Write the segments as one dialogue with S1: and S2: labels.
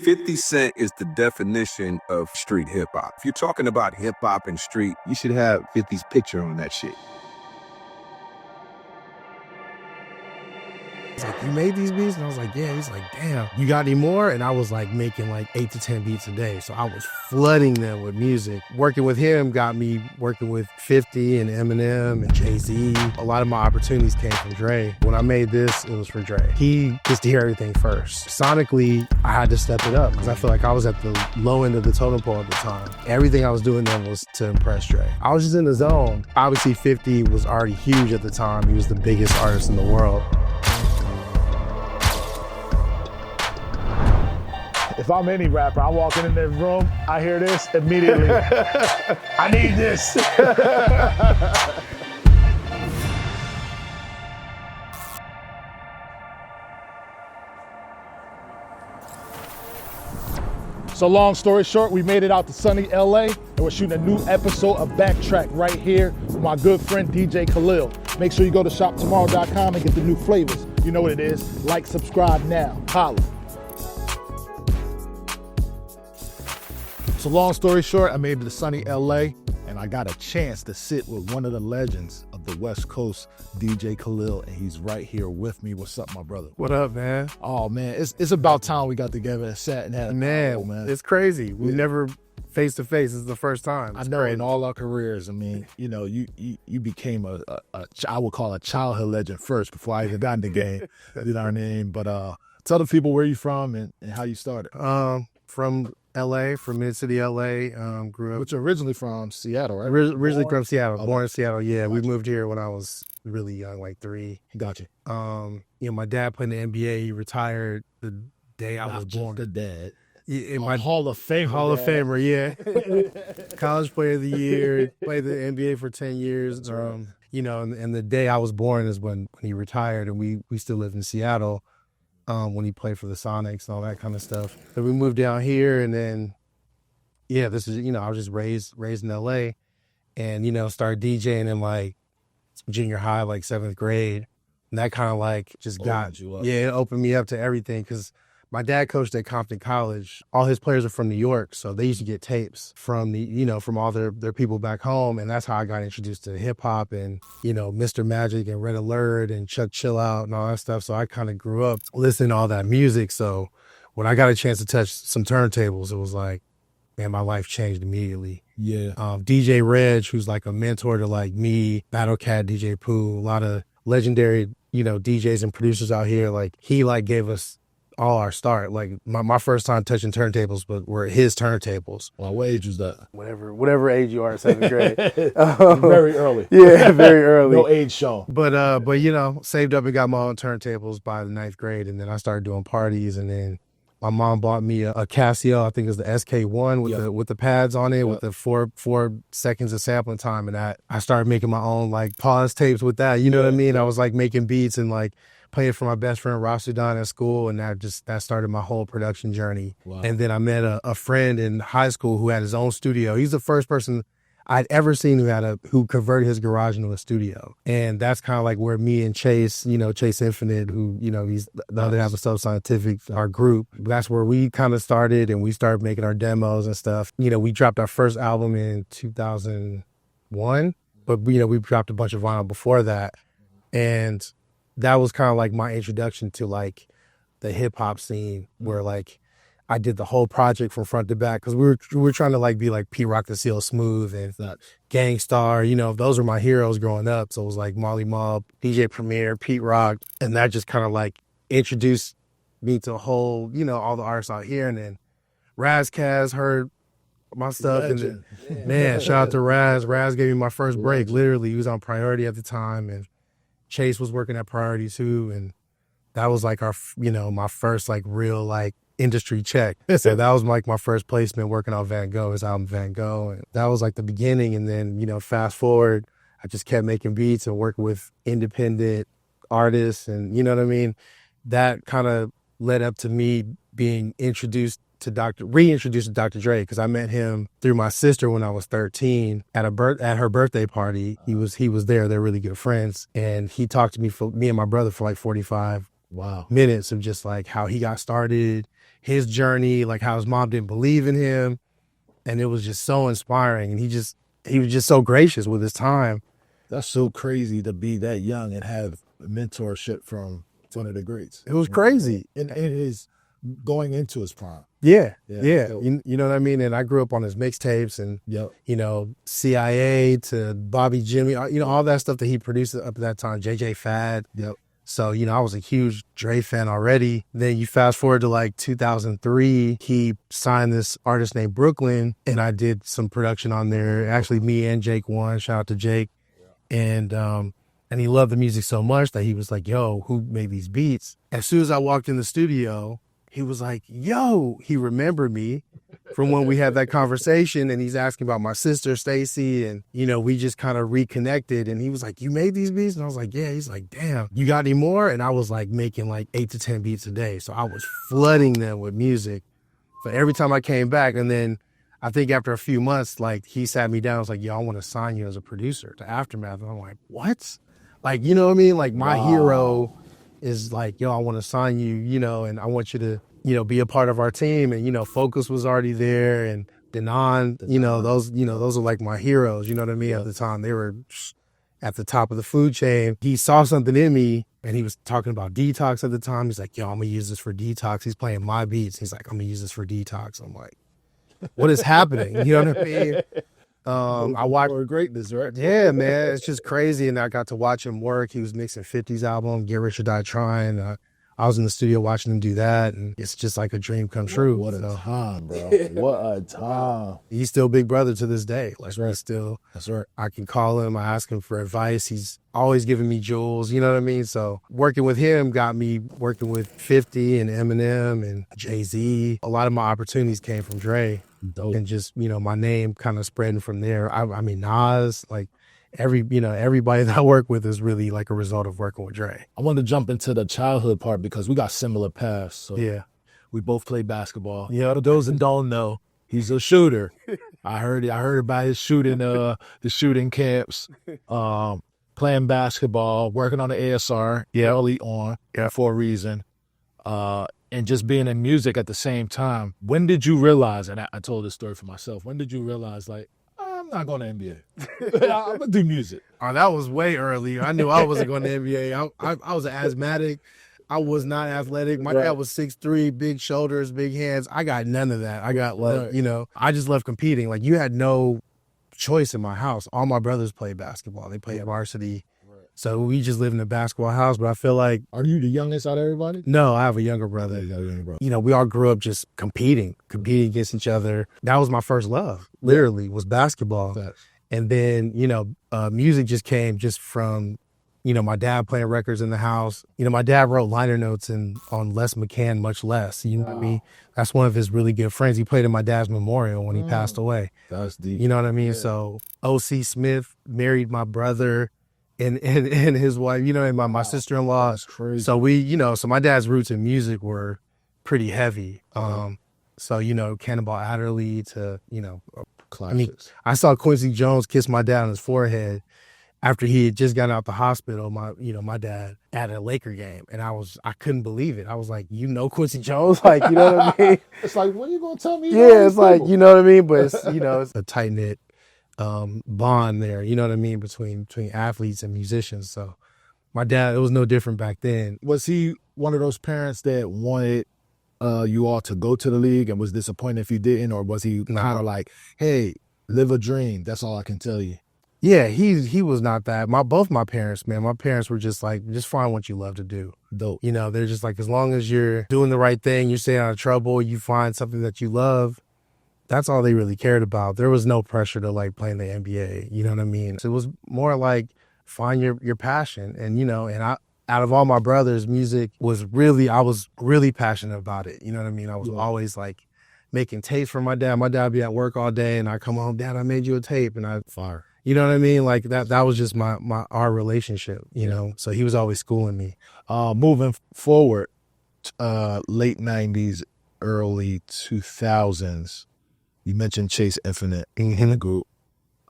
S1: 50 Cent is the definition of street hip hop. If you're talking about hip hop and street, you should have 50's picture on that shit.
S2: He's like, you made these beats? And I was like, yeah. He's like, damn, you got any more? And I was like making like 8 to 10 beats a day. So I was flooding them with music. Working with him got me working with 50 and Eminem and Jay-Z. A lot of my opportunities came from Dre. When I made this, it was for Dre. He gets to hear everything first. Sonically, I had to step it up because I feel like I was at the low end of the totem pole at the time. Everything I was doing then was to impress Dre. I was just in the zone. Obviously, 50 was already huge at the time. He was the biggest artist in the world.
S3: If I'm any rapper, I'm walking in the room, I hear this immediately. I need this. So long story short, we made it out to sunny LA and we're shooting a new episode of BackTrak right here with my good friend DJ Khalil. Make sure you go to shoptomorrow.com and get the new flavors. You know what it is. Like, subscribe now. Holla. So long story short, I made it to sunny LA and I got a chance to sit with one of the legends of the West Coast, DJ Khalil, and he's right here with me. What's up, my brother?
S2: What up, man?
S3: Oh man, it's about time we got together and sat and had a convo, man.
S2: It's crazy. We never face to face. This is the first time.
S3: It's I know crazy. In all our careers, I mean, you know, you became I would call a childhood legend first before I even got in the game. You know what I mean? But tell the people where you from and how you started.
S2: From LA, from mid-city LA, grew up.
S3: But you're originally from Seattle, right?
S2: Originally from Seattle,
S3: okay.
S2: Born in Seattle, yeah.
S3: Gotcha.
S2: We moved here when I was really young, like 3.
S3: Gotcha.
S2: You know, my dad played in the NBA. He retired the day I was born.
S3: The dad.
S2: Yeah, my
S3: Hall of Famer.
S2: Hall of Famer, yeah. College Player of the Year, played the NBA for 10 years.
S3: Right.
S2: You know, and the day I was born is when he retired, and we still lived in Seattle. When he played for the Sonics and all that kind of stuff. So we moved down here and then, yeah, this is, you know, I was just raised in LA and, you know, started DJing in like junior high, like 7th grade. And that kind of like just got,
S3: you up.
S2: Yeah, it opened me up to everything because my dad coached at Compton College. All his players are from New York, so they used to get tapes from from all their people back home, and that's how I got introduced to hip hop and, you know, Mr. Magic and Red Alert and Chuck Chill Out and all that stuff. So I kind of grew up listening to all that music. So when I got a chance to touch some turntables, it was like, man, my life changed immediately.
S3: Yeah.
S2: DJ Reg, who's like a mentor to like me, Battle Cat, DJ Pooh, a lot of legendary, you know, DJs and producers out here. Like he like gave us all our start. Like my first time touching turntables, but were his turntables.
S3: Well, what age was that?
S2: Whatever age you are, 7th grade.
S3: Very early.
S2: Yeah, very early.
S3: No age shown.
S2: But you know, saved up and got my own turntables by the 9th grade, and then I started doing parties, and then my mom bought me a Casio, I think it was the SK1 with the pads on it, with the 4 seconds of sampling time, and I started making my own like pause tapes with that. You know what I mean? I was like making beats and like playing for my best friend Ross Sudan at school, and that started my whole production journey.
S3: Wow.
S2: And then I met a friend in high school who had his own studio. He's the first person I'd ever seen who converted his garage into a studio. And that's kind of like where me and Chase, you know, Chase Infinite, who, you know, he's the other half of Subscientific, our group, that's where we kind of started, and we started making our demos and stuff. You know, we dropped our first album in 2001, but, you know, we dropped a bunch of vinyl before that. And that was kind of like my introduction to like the hip hop scene, where like I did the whole project from front to back, because we were trying to like be like P Rock the Seal Smooth and Gangstar. You know, those were my heroes growing up. So it was like Marley Marl, DJ Premier, Pete Rock, and that just kind of like introduced me to a whole, you know, all the artists out here. And then Razkaz heard my stuff,
S3: Legend.
S2: and then, man, shout out to Raz. Raz gave me my first break. Literally, he was on Priority at the time, and Chase was working at Priority too, and that was like my first like real like industry check. So that was like my first placement working on Van Gogh, his album Van Gogh, and that was like the beginning. And then, you know, fast forward, I just kept making beats and working with independent artists, and you know what I mean? That kind of led up to me being reintroduced to Dr. Dre, because I met him through my sister when I was 13 at her birthday party. He was there. They're really good friends, and he talked to me and my brother for like 45
S3: Wow.
S2: minutes of just like how he got started, his journey, like how his mom didn't believe in him. And it was just so inspiring. And he was just so gracious with his time.
S3: That's so crazy to be that young and have mentorship from one of the greats.
S2: It was crazy.
S3: And it is going into his prime.
S2: Yeah.
S3: Yeah.
S2: You know what I mean? And I grew up on his mixtapes and,
S3: Yep.
S2: you know, CIA to Bobby Jimmy, you know, all that stuff that he produced up at that time, JJ Fad.
S3: Yep.
S2: So, you know, I was a huge Dre fan already. Then you fast forward to like 2003, he signed this artist named Brooklyn, and I did some production on there. Actually, me and Jake won. Shout out to Jake. And he loved the music so much that he was like, yo, who made these beats? As soon as I walked in the studio, he was like, yo, he remembered me from when we had that conversation, and he's asking about my sister, Stacy, and, you know, we just kind of reconnected, and he was like, you made these beats? And I was like, yeah. He's like, damn, you got any more? And I was like making like 8 to 10 beats a day. So I was flooding them with music. But every time I came back, and then I think after a few months, like he sat me down, I was like, yo, I want to sign you as a producer to Aftermath. And I'm like, what? Like, you know what I mean? Like my hero is like, yo, I want to sign you, you know, and I want you to, you know, be a part of our team. And, you know, Focus was already there, and Denon, you know, those are like my heroes, you know what I mean? At the time, they were at the top of the food chain. He saw something in me, and he was talking about Detox at the time. He's like, yo, I'm gonna use this for Detox. He's playing my beats. He's like, I'm gonna use this for Detox. I'm like, what is happening? You know what I mean? I watched
S3: For greatness, right?
S2: Yeah, man, it's just crazy. And I got to watch him work. He was mixing 50's album, Get Rich or Die Trying. I was in the studio watching him do that, and it's just like a dream come true.
S3: What a time, bro. What a time.
S2: He's still big brother to this day. Like,
S3: That's right.
S2: Still,
S3: That's right.
S2: I can call him. I ask him for advice. He's always giving me jewels. You know what I mean? So working with him got me working with 50 and Eminem and Jay-Z. A lot of my opportunities came from Dre.
S3: Dope.
S2: And just, you know, my name kind of spreading from there. I mean, Nas, like everybody that I work with is really like a result of working with Dre.
S3: I want to jump into the childhood part because we got similar paths. So
S2: Yeah.
S3: we both played basketball.
S2: Yeah.
S3: For those that don't know, he's a shooter. I heard about his shooting camps, playing basketball, working on the ASR early on for a reason, and just being in music at the same time. When did you realize, and I told this story for myself, when did you realize, like, I'm not going to NBA. I'm going to do music.
S2: Oh, that was way early. I knew I wasn't going to NBA. I was an asthmatic. I was not athletic. My dad was 6'3", big shoulders, big hands. I got none of that. I got, like, you know, I just loved competing. Like, you had no choice in my house. All my brothers played basketball. They played varsity. So we just lived in a basketball house, but I feel like...
S3: Are you the youngest out of everybody?
S2: No, I have a younger brother.
S3: You got a younger brother.
S2: You know, we all grew up just competing against each other. That was my first love, literally, was basketball.
S3: Facts.
S2: And then, you know, music just came just from, you know, my dad playing records in the house. You know, my dad wrote liner notes on Les McCann, Much Less. You know what I mean? That's one of his really good friends. He played in my dad's memorial when he passed away.
S3: That's deep.
S2: You know what I mean? Yeah. So O.C. Smith married my brother and his wife, you know, and my sister-in-law.
S3: That's crazy.
S2: So we, you know, so my dad's roots in music were pretty heavy. So, you know, Cannonball Adderley to, you know,
S3: Classics.
S2: I mean, I saw Quincy Jones kiss my dad on his forehead after he had just gotten out the hospital. My dad at a Laker game, and I couldn't believe it. I was like, you know, Quincy Jones, like, you know what I mean?
S3: It's like, when are you gonna tell me?
S2: Yeah, it's like, you know what I mean? But it's, you know, it's a tight knit bond there. You know what I mean, between athletes and musicians. So my dad, it was no different back then.
S3: Was he one of those parents that wanted you all to go to the league and was disappointed if you didn't, or was he kind of like, hey, live a dream? That's all I can tell you.
S2: Yeah, he was not that. Both my parents, man. My parents were just like, just find what you love to do.
S3: Dope.
S2: You know, they're just like, as long as you're doing the right thing, you're staying out of trouble, you find something that you love. That's all they really cared about. There was no pressure to like play in the NBA. You know what I mean? So it was more like find your passion. And, you know, and out of all my brothers, music was I was really passionate about it. You know what I mean? I was always like making tapes for my dad. My dad would be at work all day and I come home, Dad, I made you a tape, and I fire. You know what I mean? Like that was just our relationship, you know? So he was always schooling me.
S3: Moving forward, late 90s, early 2000s, you mentioned Chase Infinite in the group,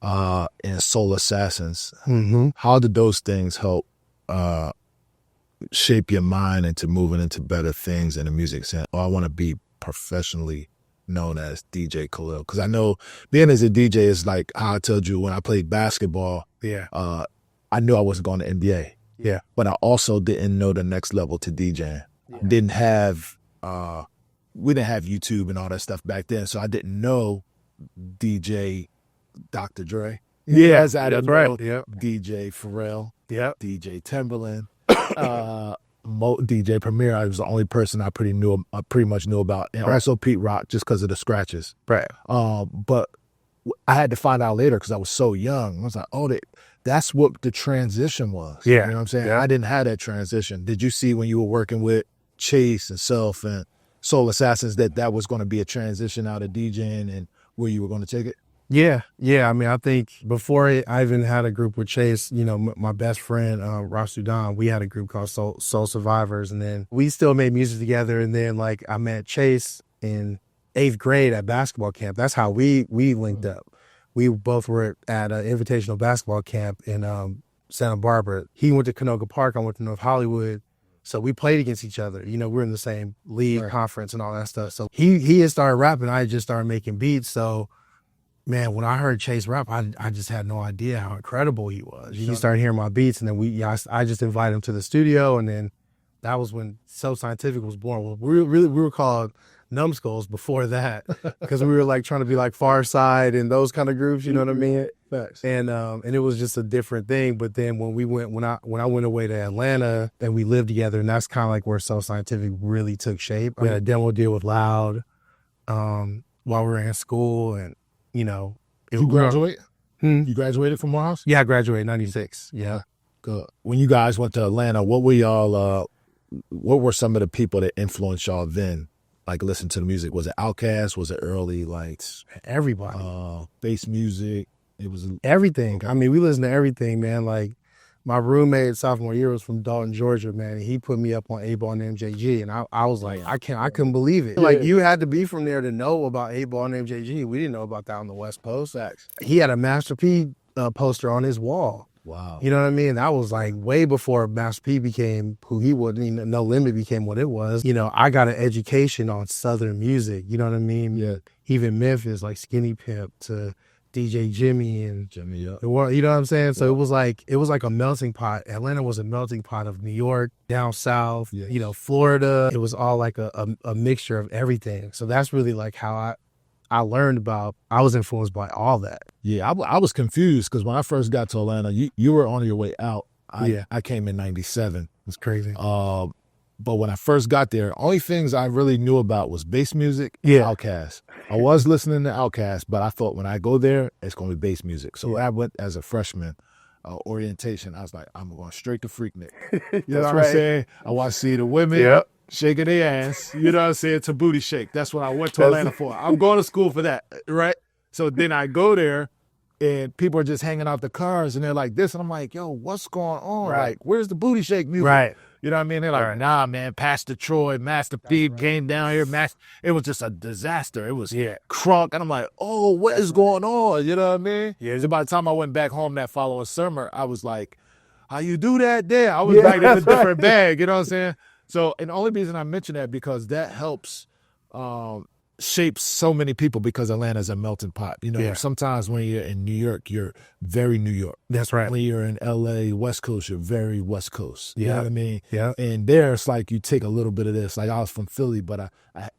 S3: and Soul Assassins.
S2: Mm-hmm.
S3: How did those things help
S4: shape your mind into moving into better things in the music sense? Oh, I want to be professionally known as DJ Khalil. Because I know being as a DJ is like how I told you when I played basketball.
S2: Yeah.
S4: I knew I wasn't going to NBA.
S2: Yeah.
S4: But I also didn't know the next level to DJing.
S2: Yeah.
S4: Didn't have we didn't have YouTube and all that stuff back then, so I didn't know DJ Dr.Dre.
S2: Yeah,
S4: As I
S2: that's
S4: didn't
S2: right.
S4: know
S2: Yep.
S4: DJ Pharrell.
S2: Yep.
S4: DJ Timberland. DJ Premier. I was the only person I pretty much knew about, and also Pete Rock just because of the scratches.
S2: Right.
S4: But I had to find out later because I was so young. I was like, oh, that's what the transition was.
S2: Yeah.
S4: You know what I'm saying?
S2: Yeah.
S4: I didn't have that transition. Did you see when you were working with Chase and Self and Soul Assassins that was going to be a transition out of DJing and where you were going to take it?
S2: Yeah. I mean, I think before I even had a group with Chase, you know, my best friend, Ross Sudan, we had a group called Soul Survivors. And then we still made music together. And then like I met Chase in 8th grade at basketball camp. That's how we linked up. We both were at an invitational basketball camp in Santa Barbara. He went to Canoga Park. I went to North Hollywood. So we played against each other. You know, we're in the same league, conference, and all that stuff. So he had started rapping. I had just started making beats. So, man, when I heard Chase rap, I just had no idea how incredible he was. He started hearing my beats, and then I just invited him to the studio, and then that was when So Scientific was born. Well, we were called Numbskulls before that because we were like trying to be like Far Side and those kind of groups, you know what I mean?
S4: Facts.
S2: And it was just a different thing. But then when I went away to Atlanta and we lived together, and that's kind of like where So Scientific really took shape. We had a demo deal with Loud while we were in school, and you know,
S3: You graduate?
S2: Hmm?
S3: You graduated from Morehouse?
S2: Yeah, I graduated 96. Yeah.
S4: Good. When you guys went to Atlanta, what were some of the people that influenced y'all then? Like listen to the music. Was it Outkast? Was it early like
S2: Everybody.
S4: bass music? It was
S2: Everything. I mean, we listened to everything, man. Like my roommate sophomore year was from Dalton, Georgia, man. And he put me up on A-Ball and MJG, and I was like, I couldn't believe it. Like you had to be from there to know about A-Ball and MJG. We didn't know about that on the West Coast. He had a Master P poster on his wall.
S4: Wow.
S2: You know what I mean? That was like way before Master P became who he was. No Limit became what it was. You know, I got an education on Southern music. You know what I mean?
S4: Yeah.
S2: Even Memphis, like Skinny Pimp to DJ Jimmy and
S4: Jimmy up.
S2: the world. You know what I'm saying? So it was like a melting pot. Atlanta was a melting pot of New York, down south,
S4: Yes.
S2: you know, Florida. It was all like a mixture of everything. So that's really like how I learned about. I was influenced by all that.
S4: Yeah, I was confused because when I first got to Atlanta, you were on your way out. I came in 97.
S2: It's crazy.
S4: But when I first got there, only things I really knew about was bass music, Outkast. I was listening to Outkast, but I thought when I go there, it's going to be bass music. So I went as a freshman orientation. I was like, I'm going straight to Freaknik. You know what I'm saying? I want to see the women shaking their ass. You know what I'm saying? To booty shake. That's what I went to Atlanta for. I'm going to school for that, right? So then I go there, and people are just hanging out the cars, and they're like this, and I'm like, yo, what's going on?
S2: Right.
S4: Like, where's the booty shake music?
S2: Right.
S4: You know what I mean? They're like, nah, man, Pastor Troy, Master P came down here. It was just a disaster. It was crunk. And I'm like, oh, what is going on? You know what I mean? Yeah. So by the time I went back home that following summer, I was like, how you do that there? I was like in a different bag. You know what I'm saying? So, and the only reason I mention that because that helps shapes so many people because Atlanta's a melting pot. You know, sometimes when you're in New York, you're very New York.
S2: That's right.
S4: When you're in LA, West Coast, you're very West Coast. You know what I mean?
S2: Yeah.
S4: And there, it's like you take a little bit of this. Like I was from Philly, but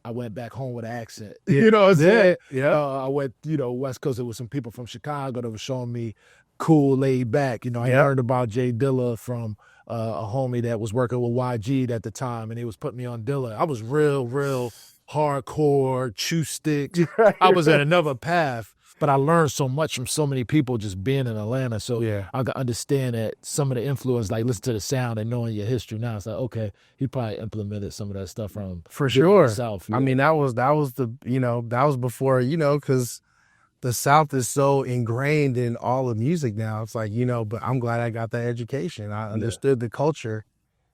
S4: I went back home with an accent.
S2: Yeah.
S4: You know what I'm saying?
S2: Yeah.
S4: I went, West Coast. There was some people from Chicago that were showing me cool, laid back. You know, I heard about Jay Dilla from a homie that was working with YG at the time, and he was putting me on Dilla. I was real hardcore, chew sticks. I was at another path, but I learned so much from so many people just being in Atlanta. So I could understand that some of the influence, like listen to the sound and knowing your history now. It's like, okay, he probably implemented some of that stuff from
S2: the
S4: South.
S2: I mean, that was before, because the South is so ingrained in all of music now. It's like, but I'm glad I got that education. I understood the culture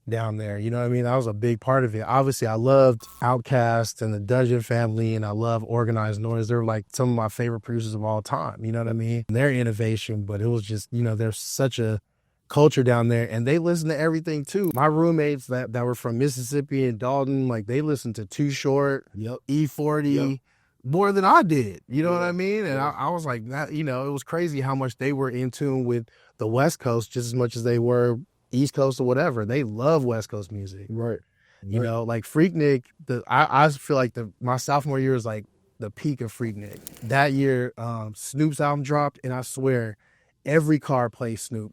S2: down there. You know what I mean? That was a big part of it. Obviously, I loved Outkast and the Dungeon Family, and I love Organized Noise. They're like some of my favorite producers of all time. You know what I mean? Their innovation, but it was just, there's such a culture down there, and they listen to everything too. My roommates that were from Mississippi and Dalton, like they listened to Too Short, E40, more than I did. You know what I mean? And I was like, that, you know, it was crazy how much they were in tune with the West Coast just as much as they were East Coast or whatever. They love West Coast music.
S4: Right.
S2: You know, like Freaknik, I feel like my sophomore year was like the peak of Freaknik. That year, Snoop's album dropped, and I swear, every car played Snoop.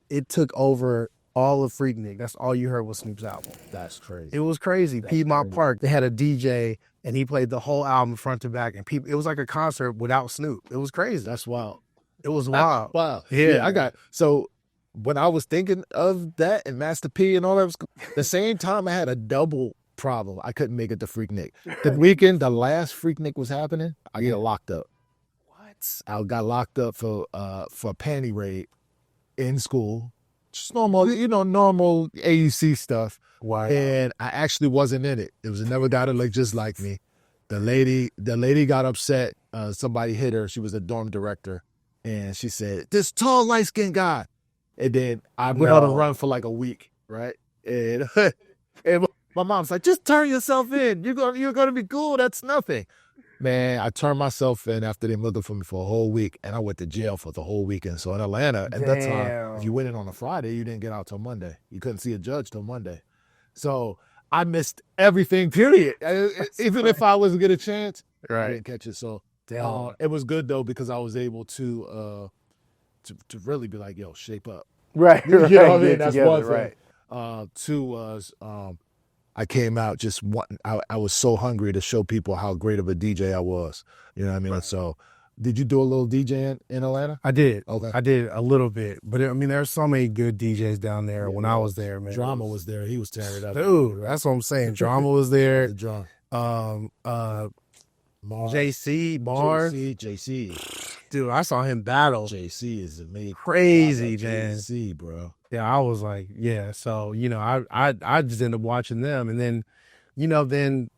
S2: It took over all of Freaknik. That's all you heard was Snoop's album.
S4: That's crazy.
S2: It was crazy. Piedmont Park, they had a DJ, and he played the whole album front to back, and it was like a concert without Snoop. It was crazy.
S4: That's wild.
S2: It was wild.
S4: Wow.
S2: Yeah.
S4: So when I was thinking of that and Master P and all that, the same time I had a double problem. I couldn't make it to Freaknik. The weekend, the last Freaknik was happening, I get locked up. What? I got locked up for a panty raid in school. Just normal, normal AUC stuff.
S2: Wow.
S4: And I actually wasn't in it. It was another guy that looked just like me. The lady got upset. Somebody hit her. She was a dorm director. And she said, "This tall, light-skinned guy." And then I went on a run for like a week, right? And, and my mom's like, "Just turn yourself in. You're gonna be cool. That's nothing." Man, I turned myself in after them looking for me for a whole week, and I went to jail for the whole weekend. So in Atlanta, at that time, if you went in on a Friday, you didn't get out till Monday. You couldn't see a judge till Monday. So I missed everything, period. Even if I was to get a chance, I didn't catch it. So it was good, though, because I was able to really be like, yo, shape up.
S2: Right.
S4: You know what I mean? That's
S2: together,
S4: one thing.
S2: right.
S4: Two was I came out just wanting, I was so hungry to show people how great of a DJ I was. You know what I mean? Right. So did you do a little DJing in Atlanta?
S2: I did.
S4: Okay.
S2: I did a little bit. But I mean, there's so many good DJs down there when I was there, man.
S4: Drama was there. He was tearing it up.
S2: Dude, that's what I'm saying. Drama was there.
S4: The
S2: JC, Mars.
S4: JC.
S2: Dude, I saw him battle.
S4: JC is amazing.
S2: Crazy, man.
S4: JC, bro.
S2: Yeah, I was like, yeah. So, I just ended up watching them. And then, then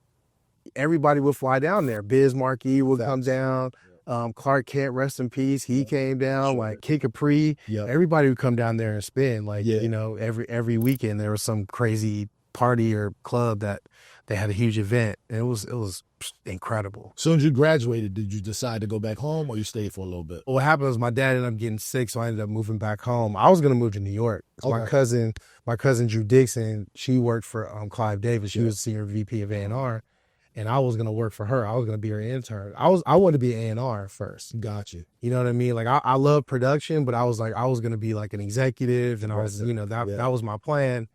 S2: everybody would fly down there. Biz Markie would come down. Clark Kent, rest in peace. He came down. Like Kid Capri.
S4: Yep.
S2: Everybody would come down there and spin. Like, every weekend there was some crazy party or club that they had a huge event. And it was incredible.
S4: As soon as you graduated, did you decide to go back home or you stayed for a little bit?
S2: What happened was my dad ended up getting sick, so I ended up moving back home. I was going to move to New York. Okay. My cousin Drew Dixon, she worked for Clive Davis. She was senior VP of A&R, and I was going to work for her. I was going to be her intern. I wanted to be an A&R first.
S4: Got you.
S2: You know what I mean? Like I love production, but I was going to be like an executive, and I was, that was my plan.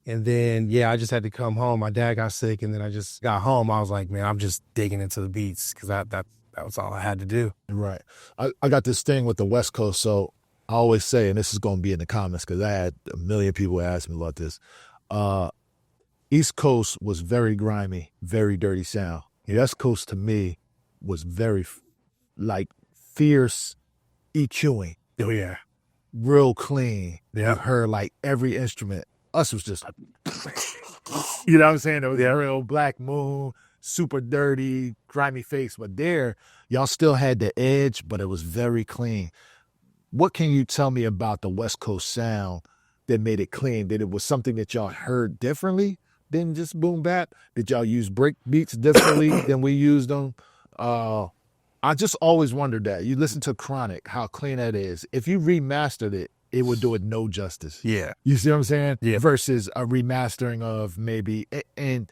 S2: And then, I just had to come home. My dad got sick, and then I just got home. I was like, man, I'm just digging into the beats because that was all I had to do.
S4: Right. I got this thing with the West Coast, so I always say, and this is going to be in the comments because I had a million people ask me about this, East Coast was very grimy, very dirty sound. The West Coast, to me, was very, fierce EQing.
S2: Oh, yeah.
S4: Real clean.
S2: Yeah.
S4: You heard, every instrument. Us was just, you know what I'm saying? There was a real Black Moon, super dirty, grimy face. But there, y'all still had the edge, but it was very clean. What can you tell me about the West Coast sound that made it clean? That it was something that y'all heard differently than just boom bap? Did y'all use break beats differently than we used them? I just always wondered that. You listen to Chronic, how clean that is. If you remastered it, it would do it no justice.
S2: Yeah.
S4: You see what I'm saying?
S2: Yeah.
S4: Versus a remastering of maybe, and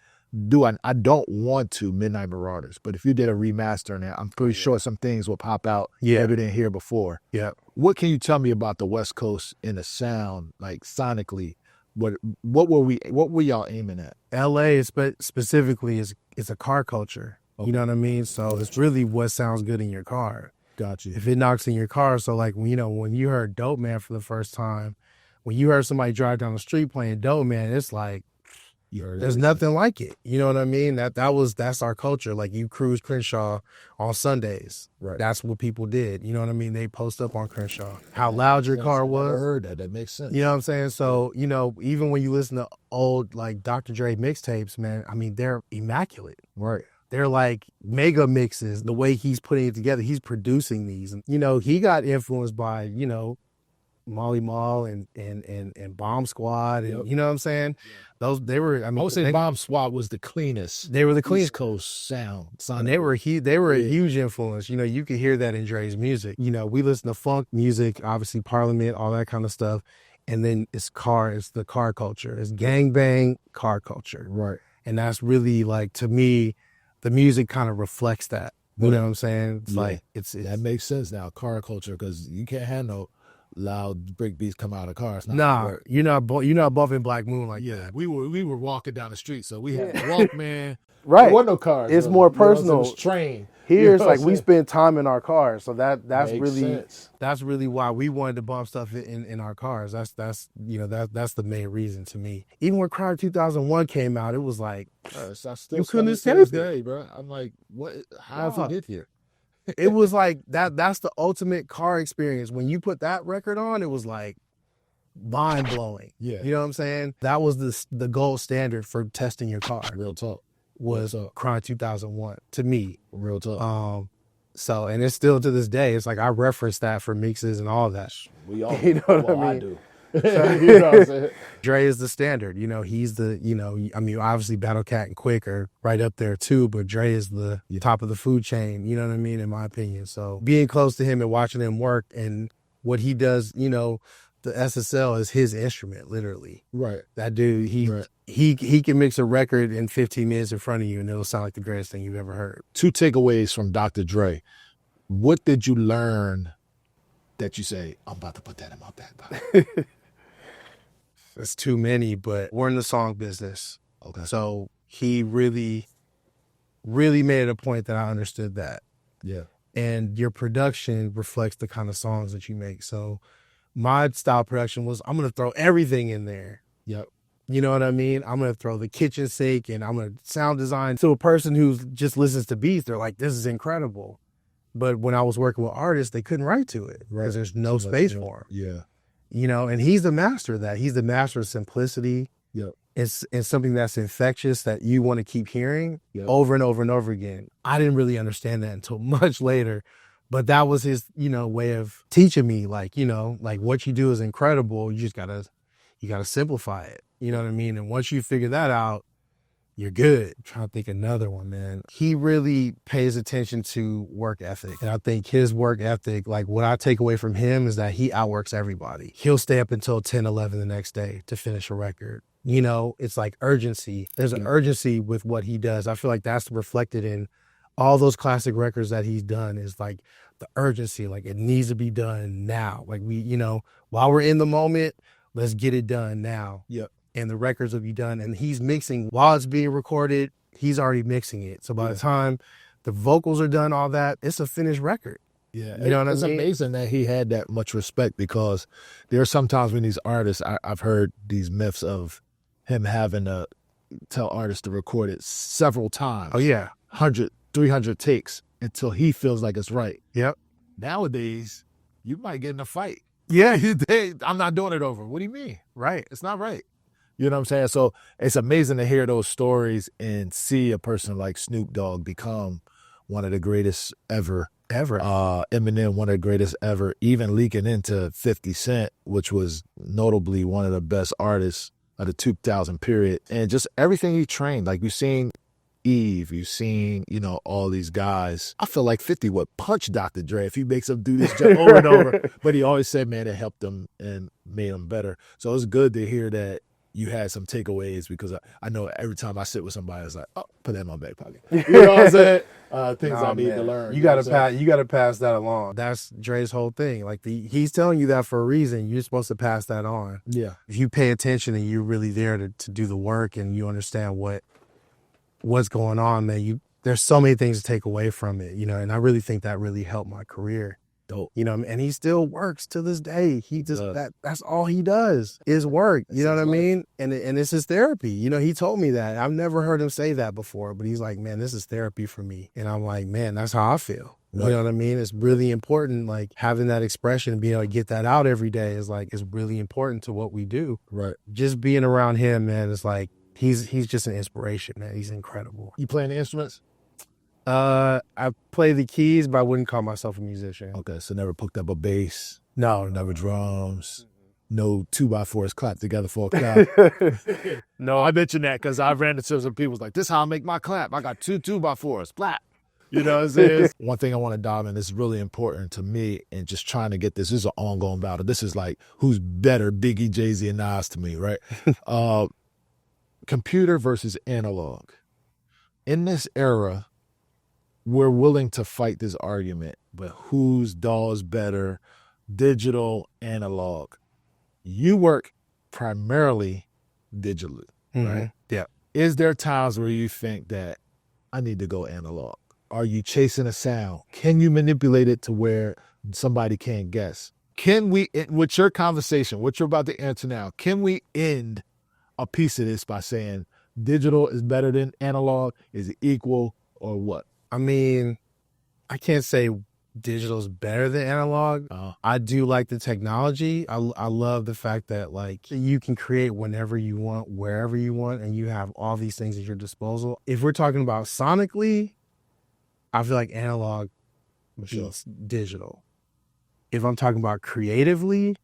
S4: I don't want to Midnight Marauders, but if you did a remaster on that, I'm pretty sure some things will pop out that we didn't hear before.
S2: Yeah.
S4: What can you tell me about the West Coast in the sound, like sonically? What were y'all aiming at?
S2: LA specifically is a car culture. Okay. You know what I mean? So it's really what sounds good in your car.
S4: Got you.
S2: If it knocks in your car, so when you heard Dope Man for the first time, when you heard somebody drive down the street playing Dope Man, it's like there's nothing like it. You know what I mean? That's our culture. Like you cruise Crenshaw on Sundays. Right. That's what people did. You know what I mean? They post up on Crenshaw. How loud your car was.
S4: I heard that. That makes sense.
S2: You know what I'm saying? So, even when you listen to old Dr. Dre mixtapes, man, I mean, they're immaculate.
S4: Right.
S2: They're like mega mixes. The way he's putting it together, he's producing these. And, he got influenced by, Molly Mall and Bomb Squad, and you know what I'm saying? Those they were. I mean,
S4: I would say Bomb Squad was the cleanest.
S2: They were the cleanest
S4: East Coast sound.
S2: And they were a huge influence. You know, you could hear that in Dre's music. You know, we listen to funk music, obviously Parliament, all that kind of stuff. And then it's the car culture. It's gangbang car culture.
S4: Right.
S2: And that's really like, to me, the music kind of reflects that. You know what I'm saying? It's like, it's
S4: that makes sense now, car culture, because you can't have no loud break beats come out of cars.
S2: Nah, you're not bumping Black Moon like
S4: yeah,
S2: that.
S4: we were walking down the street, so we had to walk, man.
S2: Right.
S4: There wasn't no cars.
S2: It's
S4: though.
S2: more
S4: You know what I'm saying?
S2: personal.
S4: It was train.
S2: Here, it's like we spend time in our cars, so that's
S4: Makes
S2: really
S4: sense.
S2: that's really why we wanted to bump stuff in our cars. That's the main reason to me. Even when Crowd 2001 came out, it was like
S4: I still
S2: you couldn't
S4: say this
S2: escape it.
S4: day, bro. I'm like, what? How have we get here?
S2: It was like that's the ultimate car experience. When you put that record on, it was like mind blowing.
S4: Yeah.
S2: You know what I'm saying? That was the gold standard for testing your car.
S4: Real talk.
S2: Was Crime 2001 to me.
S4: Real talk.
S2: So, and it's still to this day, it's like I reference that for mixes and all that.
S4: We all,
S2: you know what I mean?
S4: I do. You know what I'm saying?
S2: Dre is the standard. You know, he's the, you know, I mean, obviously Battle Cat and Quick are right up there too, but Dre is the top of the food chain, you know what I mean, in my opinion. So being close to him and watching him work and what he does, you know, the SSL is his instrument, literally.
S4: Right.
S2: That dude, he can mix a record in 15 minutes in front of you and it'll sound like the greatest thing you've ever heard.
S4: 2 takeaways from Dr. Dre. What did you learn that you say, I'm about to put that in my back pocket?
S2: It's too many, but we're in the song business.
S4: Okay.
S2: So he really, really made it a point that I understood that.
S4: Yeah.
S2: And your production reflects the kind of songs that you make. So my style production was, I'm going to throw everything in there.
S4: Yep.
S2: You know what I mean? I'm going to throw the kitchen sink and I'm going to sound design. To a person who just listens to beats, they're like, this is incredible. But when I was working with artists, they couldn't write to it because there's no space for them.
S4: Yeah.
S2: You know, and he's the master of that. He's the master of simplicity.
S4: Yep.
S2: It's something that's infectious that you want to keep hearing over and over and over again. I didn't really understand that until much later. But that was his, you know, way of teaching me, like, you know, like what you do is incredible. You just gotta simplify it. You know what I mean? And once you figure that out, you're good. I'm trying to think another one, man. He really pays attention to work ethic. And I think his work ethic, like what I take away from him is that he outworks everybody. He'll stay up until 10, 11 the next day to finish a record. You know, it's like urgency. There's an urgency with what he does. I feel like that's reflected in all those classic records that he's done is like the urgency, like it needs to be done now. Like we, you know, while we're in the moment, let's get it done now.
S4: Yep.
S2: And the records will be done. And he's mixing while it's being recorded, he's already mixing it. So by the time the vocals are done, all that, it's a finished record.
S4: Yeah.
S2: You know what I mean?
S4: It's amazing that he had that much respect because there are sometimes when these artists, I've heard these myths of him having to tell artists to record it several times.
S2: Oh, yeah.
S4: 100, 300 takes until he feels like it's right.
S2: Yep.
S4: Nowadays, you might get in a fight.
S2: Yeah.
S4: I'm not doing it over. What do you mean?
S2: Right.
S4: It's not right. You know what I'm saying? So it's amazing to hear those stories and see a person like Snoop Dogg become one of the greatest ever. Eminem, one of the greatest ever, even leaking into 50 Cent, which was notably one of the best artists of the 2000 period. And just everything he trained, like you've seen Eve, you've seen, you know, all these guys. I feel like 50 would punch Dr. Dre if he makes him do this job over and over. But he always said, man, it helped him and made him better. So it's good to hear that you had some takeaways because I know every time I sit with somebody, it's like, oh, put that in my back pocket. You know what I'm saying? Things I need to learn.
S2: You gotta pass that along. That's Dre's whole thing. Like he's telling you that for a reason. You're supposed to pass that on.
S4: Yeah.
S2: If you pay attention and you're really there to do the work and you understand what's going on, man, there's so many things to take away from it, you know, and I really think that really helped my career.
S4: Dope.
S2: You know, and he still works to this day. He just that's all he does is work. You know what I mean? And it's his therapy. You know, he told me that. I've never heard him say that before, but he's like, man, this is therapy for me. And I'm like, man, that's how I feel. Right. You know what I mean? It's really important, like having that expression and being able to get that out every day is really important to what we do.
S4: Right.
S2: Just being around him, man, it's like he's just an inspiration, man. He's incredible.
S4: You playing the instruments?
S2: I play the keys, but I wouldn't call myself a musician.
S4: Okay, so never picked up a bass.
S2: No,
S4: never drums, no 2x4s clapped together for a clap. No, I mentioned that because I ran into some people like, this is how I make my clap. I got two 2x4s, clap. You know what I'm saying? One thing I want to dive in, this is really important to me, and just trying to get this is an ongoing battle. This is like, who's better, Biggie, Jay-Z, and Nas to me, right? Computer versus analog. In this era, we're willing to fight this argument, but whose DAW is better, digital, analog? You work primarily digitally, right?
S2: Yeah.
S4: Is there times where you think that I need to go analog? Are you chasing a sound? Can you manipulate it to where somebody can't guess? Can we, with your conversation, what you're about to answer now, can we end a piece of this by saying digital is better than analog? Is it equal or what?
S2: I mean, I can't say digital is better than analog. I do like the technology. I love the fact that like you can create whenever you want, wherever you want, and you have all these things at your disposal. If we're talking about sonically, I feel like analog beats digital. If I'm talking about creatively,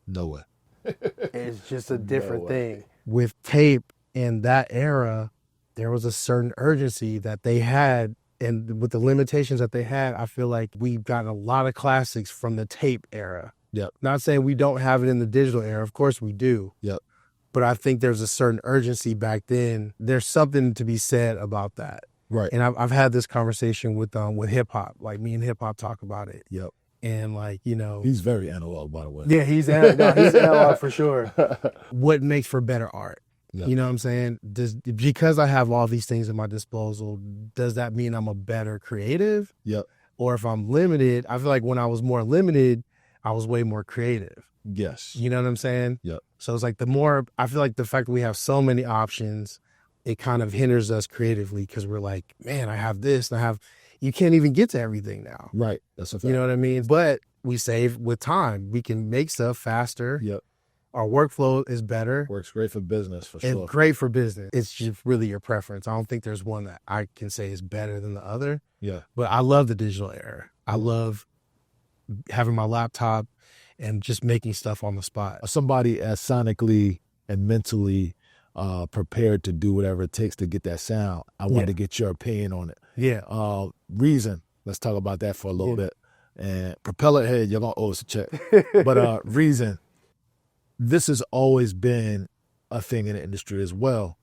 S4: no way.
S2: It's just a different thing. With tape in that era, there was a certain urgency that they had, and with the limitations that they had, I feel like we've gotten a lot of classics from the tape era.
S4: Yep.
S2: Not saying we don't have it in the digital era. Of course we do.
S4: Yep.
S2: But I think there's a certain urgency back then. There's something to be said about that.
S4: Right.
S2: And I've had this conversation with hip hop. Like me and hip hop talk about it.
S4: Yep.
S2: And like, you know,
S4: he's very analog, by the way.
S2: Yeah, he's analog for sure. What makes for better art?
S4: Yep.
S2: You know what I'm saying? Because I have all these things at my disposal, does that mean I'm a better creative?
S4: Yep.
S2: Or if I'm limited, I feel like when I was more limited, I was way more creative.
S4: Yes.
S2: You know what I'm saying?
S4: Yep.
S2: So it's like I feel like the fact that we have so many options, it kind of hinders us creatively because we're like, man, I have this and you can't even get to everything now.
S4: Right. That's a fact.
S2: You know what I mean? But we save with time. We can make stuff faster.
S4: Yep.
S2: Our workflow is better.
S4: Works great for business, for sure.
S2: It's great for business. It's just really your preference. I don't think there's one that I can say is better than the other.
S4: Yeah.
S2: But I love the digital era. I love having my laptop and just making stuff on the spot.
S4: Somebody as sonically and mentally prepared to do whatever it takes to get that sound. I want to get your opinion on it.
S2: Yeah.
S4: Reason. Let's talk about that for a little bit. And Propeller Head, you're going to owe us a check. But Reason, this has always been a thing in the industry as well.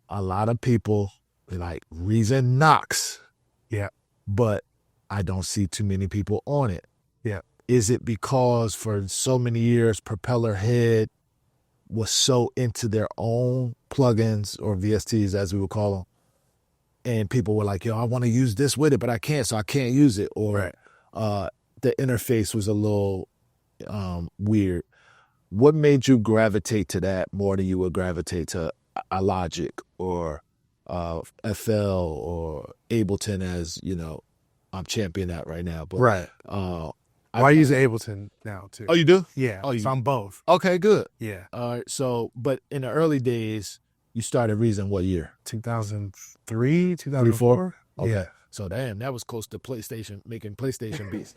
S4: A lot of people, they're like, Reason knocks.
S2: Yeah.
S4: But I don't see too many people on it.
S2: Yeah.
S4: Is it because for so many years, Propeller Head was so into their own plugins or VSTs, as we would call them, and people were like, yo, I want to use this with it, but I can't, so I can't use it. Or the interface was a little weird. What made you gravitate to that more than you would gravitate to a Logic or FL or Ableton, as, you know, I'm championing that right now. But,
S2: I use Ableton now, too.
S4: Oh, you do?
S2: Yeah. So I'm both.
S4: Okay, good.
S2: Yeah.
S4: All right. So, but in the early days, you started Reason what year?
S2: 2003, 2004.
S4: Okay.
S2: Yeah.
S4: So, damn, that was close to PlayStation, making PlayStation beats.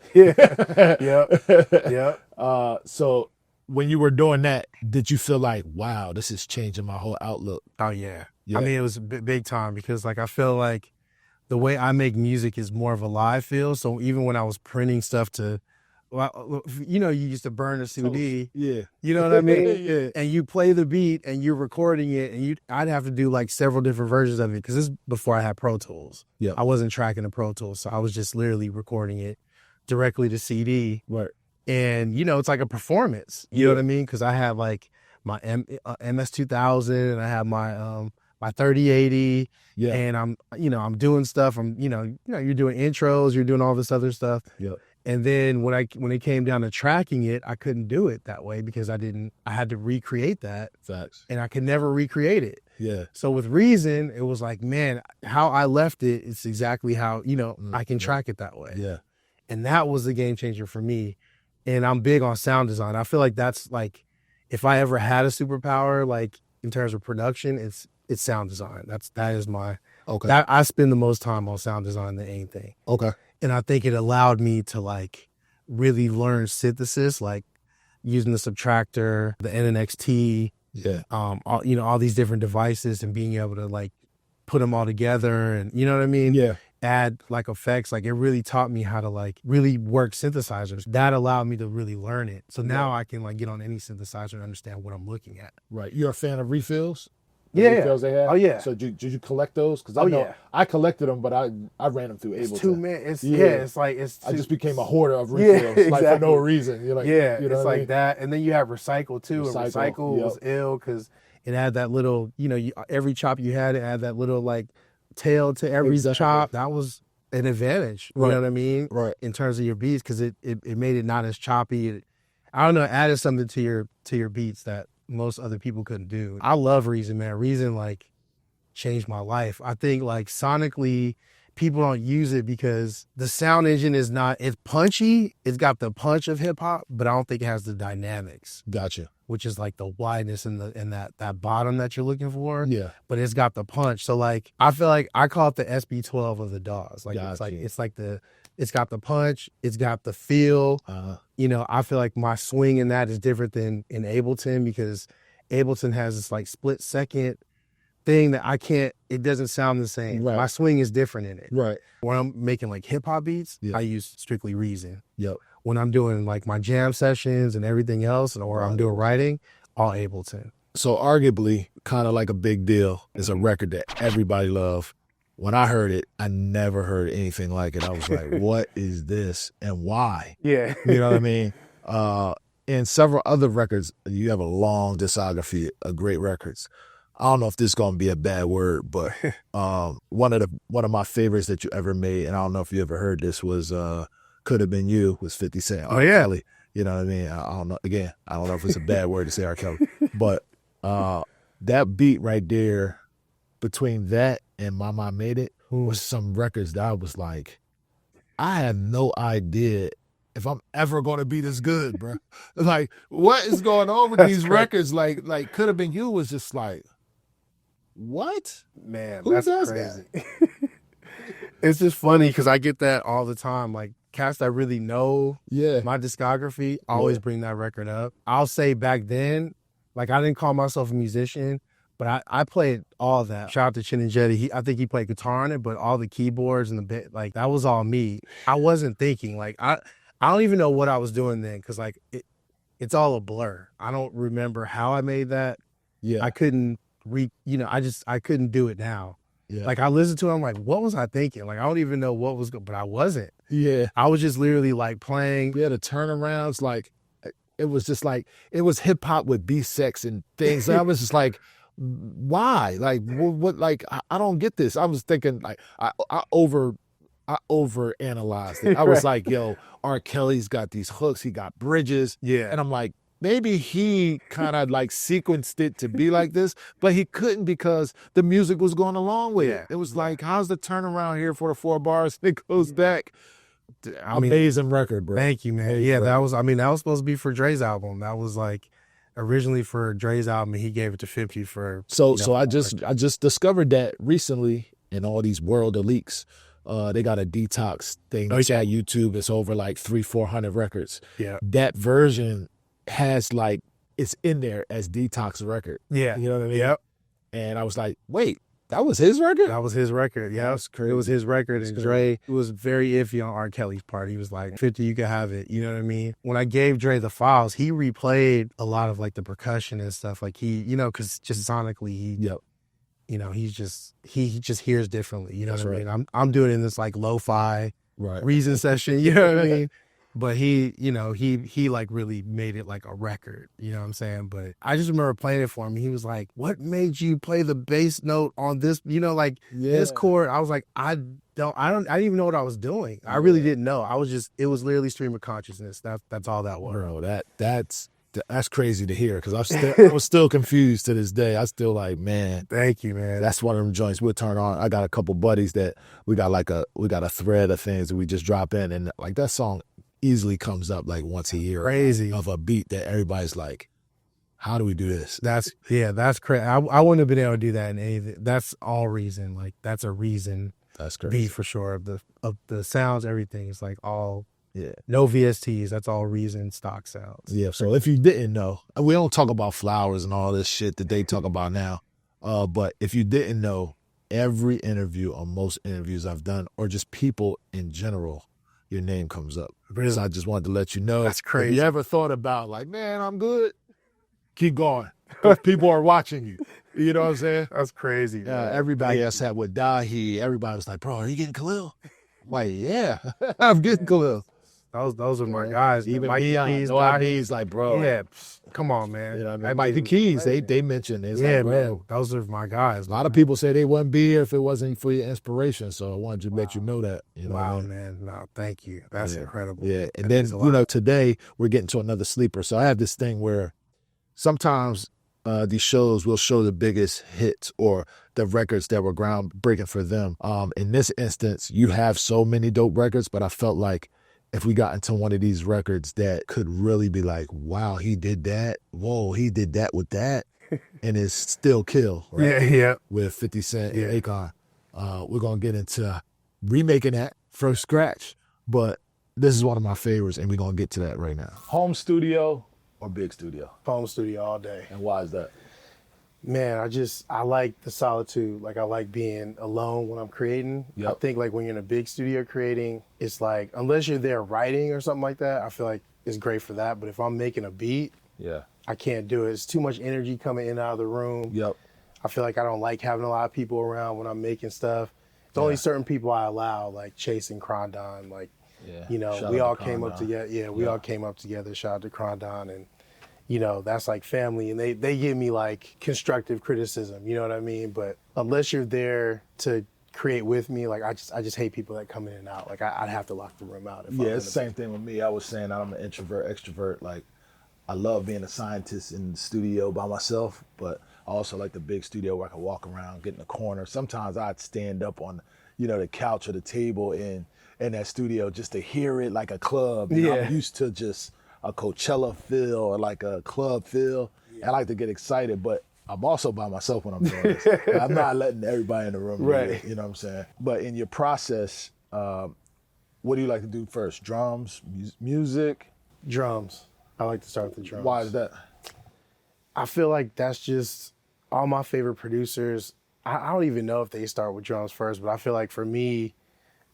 S2: Yeah.
S4: So, when you were doing that, did you feel like, wow, this is changing my whole outlook?
S2: Oh, yeah. I mean, it was big time because, like, I feel like the way I make music is more of a live feel. So, even when I was printing stuff well, you know, you used to burn a CD.
S4: Yeah.
S2: You know what I mean?
S4: Yeah.
S2: And you play the beat and you're recording it, and I'd have to do like several different versions of it because this is before I had Pro Tools.
S4: Yeah.
S2: I wasn't tracking the Pro Tools, so I was just literally recording it directly to CD.
S4: Right.
S2: And, you know, it's like a performance. You know what I mean? Because I have like my MS-2000 and I have my my 3080.
S4: Yeah.
S2: And I'm doing stuff. You're doing intros, you're doing all this other stuff.
S4: Yeah.
S2: And then when it came down to tracking it, I couldn't do it that way because I had to recreate that.
S4: Facts.
S2: And I could never recreate it.
S4: Yeah.
S2: So with Reason, it was like, man, how I left it, it's exactly how, I can track it that way.
S4: Yeah.
S2: And that was the game changer for me. And I'm big on sound design. I feel like that's like, if I ever had a superpower, like in terms of production, it's sound design. That is my, I spend the most time on sound design than anything.
S4: Okay.
S2: And I think it allowed me to like really learn synthesis, like using the subtractor, the NNXT, all these different devices, and being able to like put them all together, and you know what I mean?
S4: Yeah.
S2: Add like effects. Like it really taught me how to like really work synthesizers. That allowed me to really learn it. So now I can like get on any synthesizer and understand what I'm looking at.
S4: Right. You're a fan of refills?
S2: Yeah.
S4: Refills they have?
S2: Oh yeah.
S4: So did you collect those? Because I know I collected them, but I ran them through Ableton.
S2: It's too many. It's like
S4: I just became a hoarder of refills, like for no reason. You're like, you know
S2: it's like that. And then you have recycle too. And recycle was ill because it had that little, every chop you had, it had that little like tail to every chop. That was an advantage. You know what I mean?
S4: Right.
S2: In terms of your beats, because it made it not as choppy. I don't know, it added something to your beats that most other people couldn't do. I love Reason, man. Reason like changed my life. I think like sonically, people don't use it because the sound engine it's punchy. It's got the punch of hip hop, but I don't think it has the dynamics.
S4: Gotcha.
S2: Which is like the wideness and that bottom that you're looking for.
S4: Yeah.
S2: But it's got the punch. So like I feel like I call it the SB12 of the DAWs. Like it's got the punch, it's got the feel. I feel like my swing in that is different than in Ableton, because Ableton has this like split second thing that it doesn't sound the same.
S4: Right.
S2: My swing is different in it.
S4: Right.
S2: When I'm making like hip hop beats, I use strictly Reason.
S4: Yep.
S2: When I'm doing like my jam sessions and everything else, or I'm doing writing, all Ableton.
S4: So arguably, kind of like a big deal, is a record that everybody loved. When I heard it, I never heard anything like it. I was like, what is this and why?
S2: Yeah.
S4: You know what I mean? And several other records, you have a long discography of great records. I don't know if this is going to be a bad word, but one of my favorites that you ever made, and I don't know if you ever heard this, was Could Have Been You, was 50 Cent.
S2: Oh, yeah.
S4: Kelly. You know what I mean? I don't know. Again, I don't know if it's a bad word to say R. Kelly, but that beat right there, between that and Mama Made It, was some records that I was like, I have no idea if I'm ever going to be this good, bro. Like, what is going on with these records? Like Could Have Been You was just like, what?
S2: Man,
S4: Who
S2: that's
S4: does
S2: crazy.
S4: that?
S2: It's just funny because I get that all the time. Like cats that really know
S4: Yeah.
S2: my discography always bring that record up. I'll say back then, like I didn't call myself a musician, but I played all of that. Shout out to Chin and Jetty. I think he played guitar on it, but all the keyboards and the bit, like that was all me. I wasn't thinking. Like I don't even know what I was doing then, because like it's all a blur. I don't remember how I made that.
S4: Yeah.
S2: I couldn't I couldn't do it now.
S4: Yeah.
S2: Like I listened to it, I'm like, what was I thinking? Like I don't even know what was but I wasn't.
S4: Yeah.
S2: I was just literally like playing.
S4: Yeah, the turnarounds, like it was just like, it was hip hop with B-sex and things. And I was just like, why? Like what like I don't get this. I was thinking like I over analyzed it. I was like, yo, R. Kelly's got these hooks, he got bridges.
S2: Yeah.
S4: And I'm like, maybe he kind of like sequenced it to be like this, but he couldn't because the music was going along with it. It was like, how's the turnaround here for the 4 bars? It goes back. Amazing record, bro.
S2: Thank you, man. Yeah, that was supposed to be for Dre's album. That was like originally for Dre's album, and he gave it to 50 for.
S4: So I just discovered that recently in all these world of leaks. They got a detox thing at YouTube. It's over like 300-400 records.
S2: Yeah.
S4: That version has like, it's in there as detox record.
S2: Yeah.
S4: You know what I mean?
S2: Yep.
S4: And I was like, wait, that was his record?
S2: That was his record. Yeah, it was his record. And Dre was very iffy on R. Kelly's part. He was like, 50, you can have it. You know what I mean? When I gave Dre the files, he replayed a lot of like the percussion and stuff. Like he, because just sonically, he just hears differently. You know what I mean? I'm doing it in this like lo-fi Reason session. You know what I mean? But he like really made it like a record, you know what I'm saying? But I just remember playing it for him. He was like, what made you play the bass note on this, this chord? I was like, I didn't even know what I was doing. I really didn't know. It was literally stream of consciousness. That's all that was.
S4: Bro, that's crazy to hear, because I was still confused to this day. I still like, man.
S2: Thank you, man.
S4: That's one of them joints we'll turn on. I got a couple buddies that we got a thread of things that we just drop in, and like that song easily comes up like once a year.
S2: Crazy.
S4: Of a beat that everybody's like, how do we do this?
S2: That's crazy. I wouldn't have been able to do that in anything. That's all Reason. Like that's a Reason.
S4: That's crazy.
S2: Beat for sure. Of the sounds, everything is like all
S4: Yeah.
S2: No VSTs. That's all Reason stock sounds.
S4: Yeah. So if you didn't know, we don't talk about flowers and all this shit that they talk about now. But if you didn't know, every interview or most interviews I've done, or just people in general, your name comes up.
S2: Really?
S4: So I just wanted to let you know.
S2: That's crazy.
S4: If you ever thought about like, man, I'm good, keep going. 'Cause people are watching you. You know what I'm saying?
S2: That's crazy.
S4: Everybody else had with Dahi, everybody was like, bro, are you getting Khalil? I'm like, yeah, I'm getting Khalil.
S2: Those are my guys.
S4: Even
S2: Mike
S4: me,
S2: Keys,
S4: no IDs, like, bro.
S2: Yeah, come on, man.
S4: You know what I mean? Like the Keys, they mentioned it.
S2: Yeah,
S4: like,
S2: man. Those are my guys.
S4: A lot of people say they wouldn't be here if it wasn't for your inspiration. So I wanted to let you know that. You know
S2: Wow,
S4: what I mean?
S2: man. No, thank you. That's incredible.
S4: Yeah. And then, today we're getting to another sleeper. So I have this thing where sometimes these shows will show the biggest hits or the records that were groundbreaking for them. In this instance, you have so many dope records, but I felt like if we got into one of these records that could really be like, wow, he did that. Whoa, he did that with that. And it's still kill, right?
S2: Yeah.
S4: With 50 Cent and Akon. We're going to get into remaking that from scratch. But this is one of my favorites, and we're going to get to that right now. Home studio or big studio?
S2: Home studio all day.
S4: And why is that?
S2: Man, I like the solitude. Like I like being alone when I'm creating.
S4: Yep.
S2: I think like when you're in a big studio creating, it's like, unless you're there writing or something like that, I feel like it's great for that. But if I'm making a beat, I can't do it. It's too much energy coming in and out of the room.
S4: Yep.
S2: I feel like I don't like having a lot of people around when I'm making stuff. It's only certain people I allow, like Chase and Crondon. Like, you know,
S4: Shout
S2: we
S4: out
S2: all
S4: to
S2: came up
S4: Crondon.
S2: together. Yeah, we all came up together. Shout out to Crondon. And, you know, that's like family. And they give me like constructive criticism, you know what I mean? But unless you're there to create with me, like I just hate people that come in and out. Like I'd have to lock the room out. If
S4: It's the same thing with me. I was saying I'm an introvert, extrovert. Like I love being a scientist in the studio by myself, but I also like the big studio where I can walk around, get in the corner. Sometimes I'd stand up on, the couch or the table in that studio just to hear it like a club. I'm used to just a Coachella feel or like a club feel. I like to get excited, but I'm also by myself when I'm doing this. I'm not letting everybody in the room.
S2: Right.
S4: You know what I'm saying? But in your process, what do you like to do first? Drums, music?
S2: Drums. I like to start with the drums.
S4: Why is that?
S2: I feel like that's just all my favorite producers. I don't even know if they start with drums first, but I feel like for me,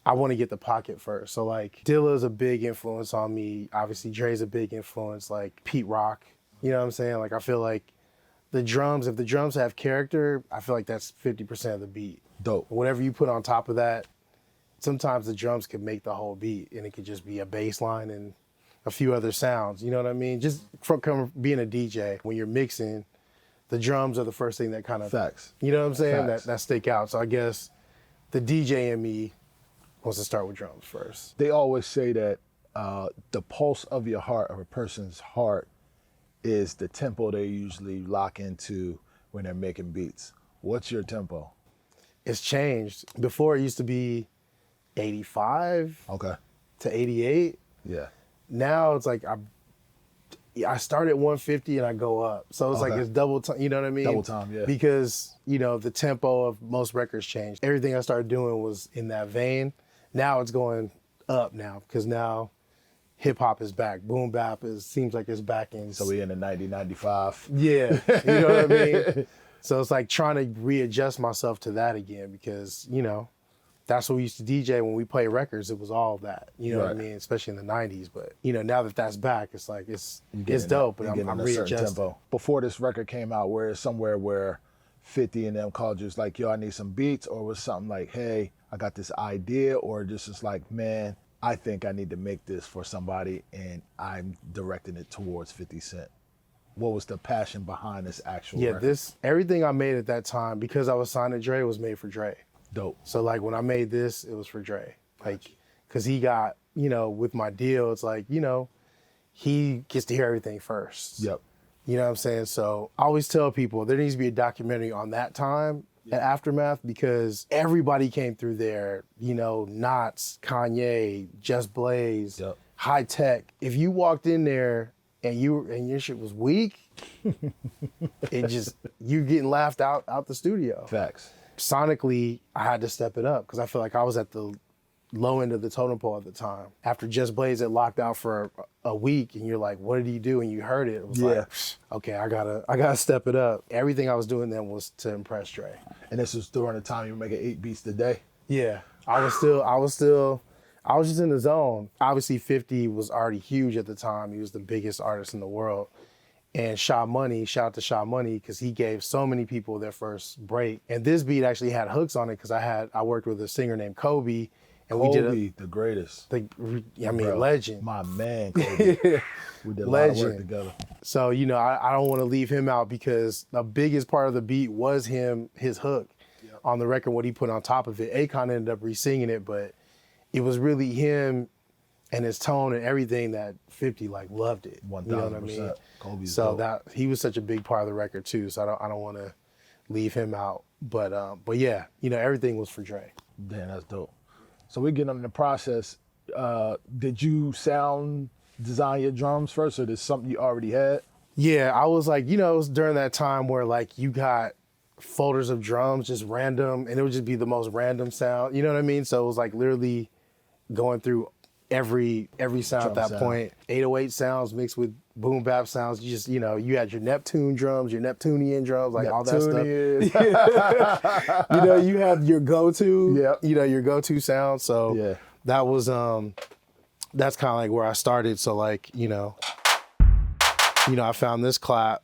S2: I want to get the pocket first. So like Dilla's a big influence on me. Obviously Dre's a big influence, like Pete Rock. You know what I'm saying? Like I feel like the drums, if the drums have character, I feel like that's 50% of the beat.
S4: Dope.
S2: Whatever you put on top of that, sometimes the drums could make the whole beat and it could just be a bass line and a few other sounds. You know what I mean? Just from being a DJ, when you're mixing, the drums are the first thing that kind of,
S4: Facts.
S2: You know what I'm saying?
S4: Facts.
S2: That stick out. So I guess the DJ in me wants to start with drums first.
S4: They always say that the pulse of your heart, of a person's heart, is the tempo they usually lock into when they're making beats. What's your tempo?
S2: It's changed. Before it used to be 85 to 88.
S4: Yeah.
S2: Now it's like I start at 150 and I go up. So it's like it's double time, you know what I mean?
S4: Double time, yeah.
S2: Because, the tempo of most records changed. Everything I started doing was in that vein. Now it's going up now because now hip hop is back. Boom bap seems like it's back in.
S4: So we in the 90, 95.
S2: Yeah, you know what I mean? So it's like trying to readjust myself to that again because, that's what we used to DJ when we played records. It was all that, you know what I mean? Especially in the 90s. But, now that that's back, it's like, it's dope, but I'm readjusting.
S4: Before this record came out, where it's somewhere where 50 and them called you, it's like, yo, I need some beats, or was something like, hey, I got this idea, or just it's like, man, I think I need to make this for somebody and I'm directing it towards 50 Cent. What was the passion behind this actual record?
S2: Everything I made at that time, because I was signed to Dre, was made for Dre.
S4: Dope.
S2: So like when I made this, it was for Dre. Like, cause he got, with my deal, it's like, he gets to hear everything first.
S4: Yep.
S2: You know what I'm saying? So I always tell people there needs to be a documentary on that time at Aftermath because everybody came through there, Knots, Kanye, Just Blaze, High Tech. If you walked in there and your shit was weak, you're getting laughed out the studio.
S4: Facts.
S2: Sonically, I had to step it up because I feel like I was at the low end of the totem pole at the time. After Just Blaze, it locked out for a week, and you're like, what did he do? And you heard it. It was like, okay, I gotta step it up. Everything I was doing then was to impress Dre.
S4: And this was during the time you were making 8 beats a day?
S2: Yeah, I was just in the zone. Obviously 50 was already huge at the time. He was the biggest artist in the world. And shout out to Sha Money, because he gave so many people their first break. And this beat actually had hooks on it, because I worked with a singer named Kobe. And
S4: Kobe, the greatest.
S2: Bro, legend.
S4: My man, Kobe. We did a lot of work together.
S2: So, I don't want to leave him out, because the biggest part of the beat was his hook on the record, what he put on top of it. Akon ended up re-singing it, but it was really him and his tone and everything that 50 loved it.
S4: 1,000%.
S2: You know what I mean?
S4: Kobe's
S2: so
S4: dope.
S2: that he was such a big part of the record too. So I don't want to leave him out. But yeah, everything was for Dre.
S4: Damn, that's dope. So we get on the process. Did you sound design your drums first, or this something you already had?
S2: Yeah, I was like, it was during that time where you got folders of drums, just random, and it would just be the most random sound. You know what I mean? So it was literally going through every sound at that point. 808 sounds mixed with boom bap sounds. You just, you had your Neptune drums, your Neptunian drums, all that stuff. You had your go-to, your go-to sound. So that was, that's kind of where I started. So I found this clap.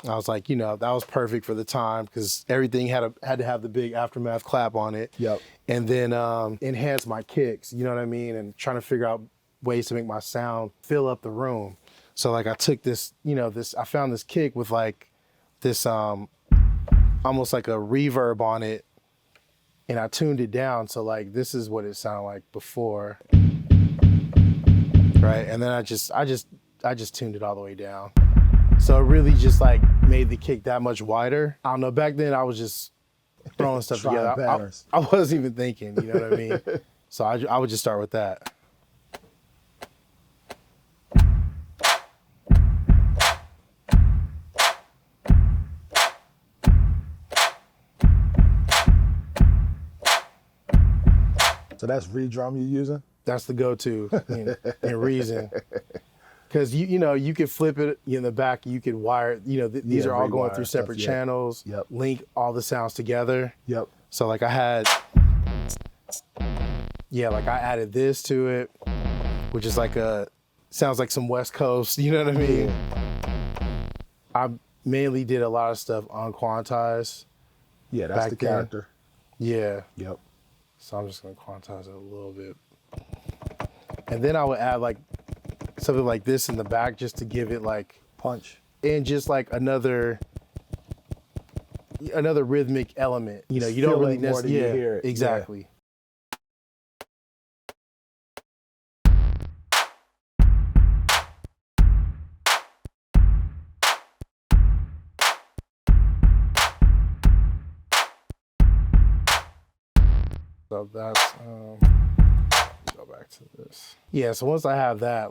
S2: I was like, that was perfect for the time, because everything had to have the big Aftermath clap on it.
S4: Yep.
S2: And then enhance my kicks, you know what I mean? And trying to figure out ways to make my sound fill up the room. So I took this, I found this kick with this almost like a reverb on it, and I tuned it down. So this is what it sounded like before. Right? And then I just tuned it all the way down. So it really just made the kick that much wider. I don't know, back then I was just throwing stuff together. I wasn't even thinking, you know what I mean? So I would just start with that.
S4: So that's re-drum you're using?
S2: That's the go-to in Reason. Because you could flip it in the back, you could wire, these are all going through separate channels, link all the sounds together.
S4: Yep.
S2: So I had, I added this to it, which is sounds like some West Coast, you know what I mean? I mainly did a lot of stuff unquantized.
S4: Yeah, that's the character.
S2: Yeah.
S4: Yep.
S2: So I'm just gonna quantize it a little bit. And then I would add something like this in the back, just to give it
S4: punch,
S2: and just another rhythmic element. You don't really necessarily
S4: hear it.
S2: Exactly. Yeah. So that's go back to this. Yeah, so once I have that,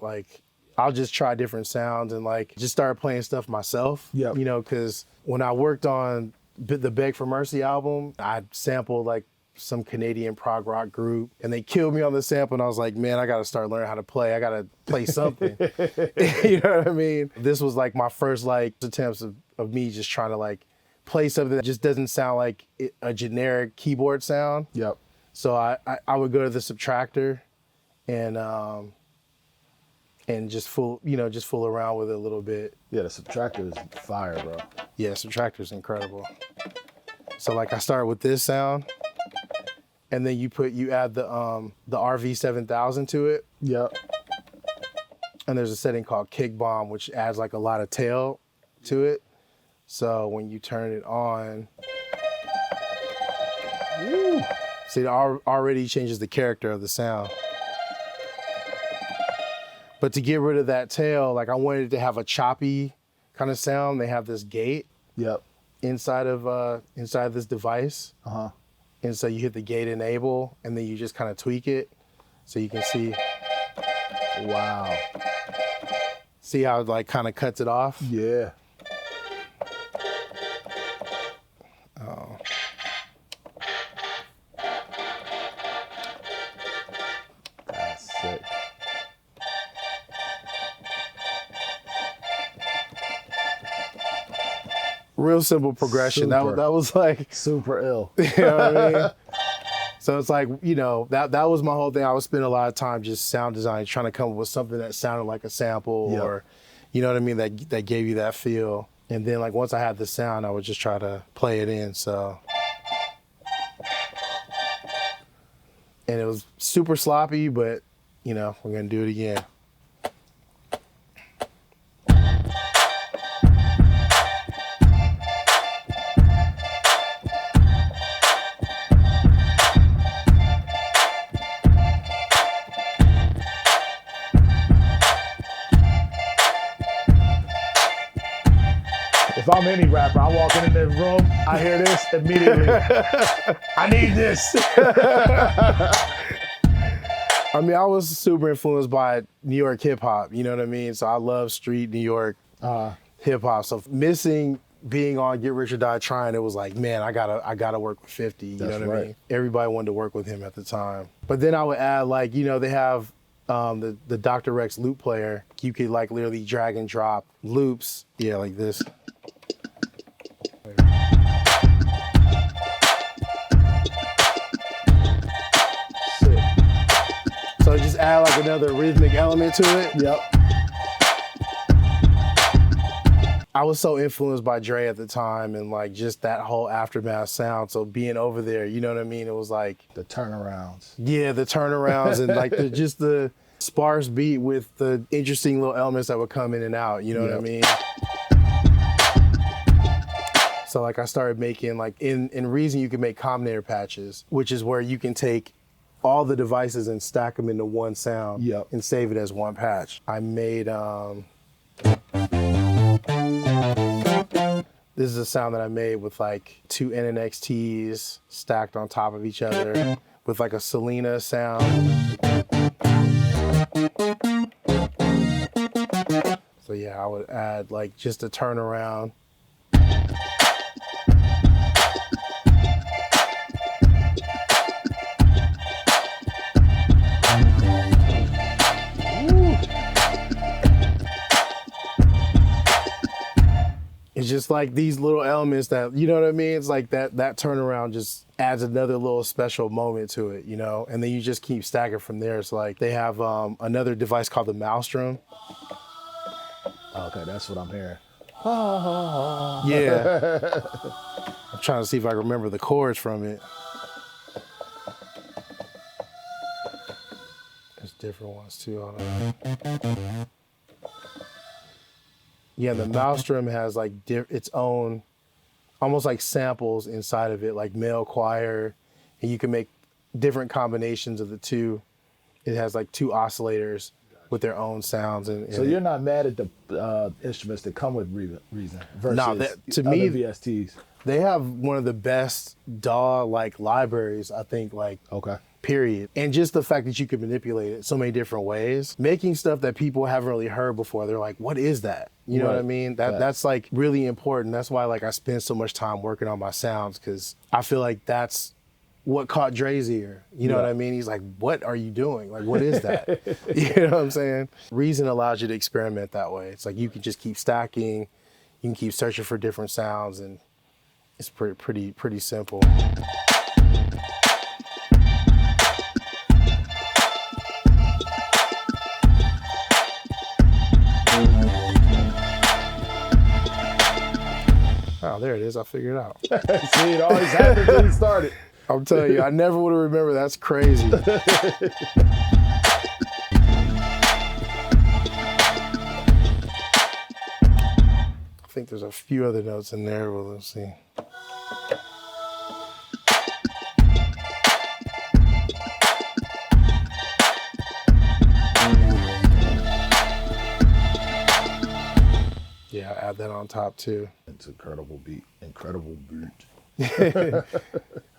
S2: I'll just try different sounds and just start playing stuff myself.
S4: Yeah.
S2: Because when I worked on the Beg for Mercy album, I sampled some Canadian prog rock group, and they killed me on the sample, and I was like, man, I gotta start learning how to play. I gotta play something. You know what I mean? This was my first attempts of me just trying to play something that just doesn't sound like a generic keyboard sound.
S4: Yep.
S2: So I would go to the subtractor and just fool around with it a little bit.
S4: Yeah, the subtractor is fire, bro.
S2: Yeah, subtractor's incredible. So I started with this sound, and then you add the RV 7000 to it.
S4: Yep.
S2: And there's a setting called Kick Bomb, which adds a lot of tail to it. So when you turn it on, see, it already changes the character of the sound. But to get rid of that tail, I wanted it to have a choppy kind of sound. They have this gate.
S4: Yep.
S2: Inside this device.
S4: Uh-huh.
S2: And so you hit the gate enable, and then you just kind of tweak it so you can see.
S4: Wow.
S2: See how it kind of cuts it off?
S4: Yeah.
S2: Real simple progression. That was like
S4: super ill.
S2: You know what I mean? So it's like, you know, that was my whole thing. I would spend a lot of time just sound design, trying to come up with something that sounded like a sample or, you know what I mean, that gave you that feel. And then like once I had the sound, I would just try to play it in. So, and it was super sloppy, but you know, we're gonna do it again.
S3: If I'm any rapper, I'm walking in the room, I hear this immediately. I need this.
S2: I mean, I was super influenced by New York hip hop, you know what I mean? So I love street New York hip hop. So missing being on Get Rich or Die Trying, it was like, man, I gotta work with 50, you know what I mean? Everybody wanted to work with him at the time. But then I would add like, you know, they have the Dr. Rex loop player. You could like literally drag and drop loops, yeah, like this. So just add like another rhythmic element to it.
S3: Yep.
S2: I was so influenced by Dre at the time and like just that whole Aftermath sound. So being over there, you know what I mean? It was like
S4: the turnarounds.
S2: Yeah, the turnarounds and like just the sparse beat with the interesting little elements that would come in and out, you know what I mean? So like I started making like in Reason you can make combinator patches, which is where you can take all the devices and stack them into one sound and save it as one patch. I made, this is a sound that I made with like 2 NNXTs stacked on top of each other with like a Selena sound. So yeah, I would add like just a turnaround. It's just like these little elements that, you know what I mean? It's like that turnaround just adds another little special moment to it, you know? And then you just keep stacking from there. It's like they have another device called the Maelstrom.
S4: Okay, that's what I'm hearing.
S2: Yeah. I'm trying to see if I can remember the chords from it. There's different ones too. Hold on. Yeah, the Maelstrom has like its own, almost like samples inside of it, like male choir, and you can make different combinations of the two. It has like 2 oscillators with their own sounds.
S4: So you're not mad at the instruments that come with Reason versus
S2: to me,
S4: other VSTs?
S2: They have one of the best DAW like libraries, I think, like period. And just the fact that you can manipulate it so many different ways, making stuff that people haven't really heard before. They're like, what is that? You know what I mean? That's like really important. That's why like I spend so much time working on my sounds, because I feel like that's what caught Dre's ear. You know what I mean? He's like, what are you doing? Like, what is that? You know what I'm saying? Reason allows you to experiment that way. It's like you can just keep stacking, you can keep searching for different sounds, and it's pretty simple. Oh, there it is. I figured it out.
S3: See, it always happens when you started.
S2: I'm telling you, I never would have remembered. That's crazy. I think there's a few other notes in there. Well, let's see. Yeah, I add that on top too.
S4: It's an incredible beat. Incredible beat.